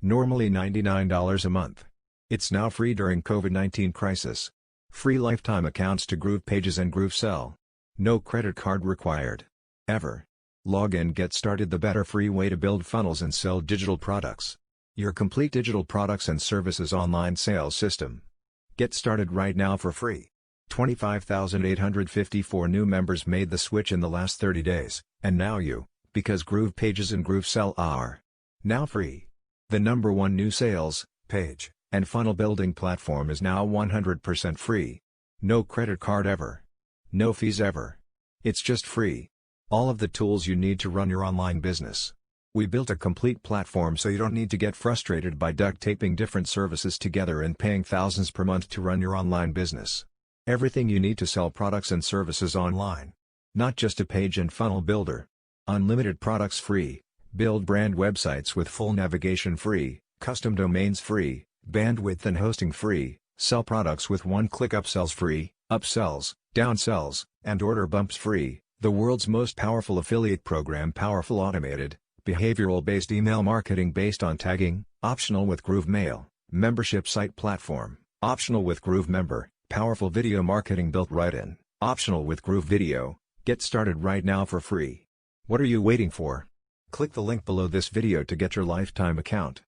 Normally $99 a month. It's now free during COVID-19 crisis. Free lifetime accounts to Groove Pages and GrooveSell. No credit card required. Ever. Log in, get started, the better free way to build funnels and sell digital products. Your complete digital products and services online sales system. Get started right now for free. 25,854 new members made the switch in the last 30 days, and now you, because Groove Pages and GrooveSell are now free. The #1 new sales, page, and funnel building platform is now 100% free. No credit card ever. No fees ever. It's just free. All of the tools you need to run your online business. We built a complete platform so you don't need to get frustrated by duct taping different services together and paying thousands per month to run your online business. Everything you need to sell products and services online. Not just a page and funnel builder. Unlimited products free, build brand websites with full navigation free, custom domains free, bandwidth and hosting free, sell products with one-click upsells free, upsells, downsells, and order bumps free, the world's most powerful affiliate program, powerful automated, behavioral-based email marketing based on tagging, optional with Groove Mail, membership site platform, optional with Groove Member, powerful video marketing built right in, optional with Groove Video. Get started right now for free. What are you waiting for? Click the link below this video to get your lifetime account.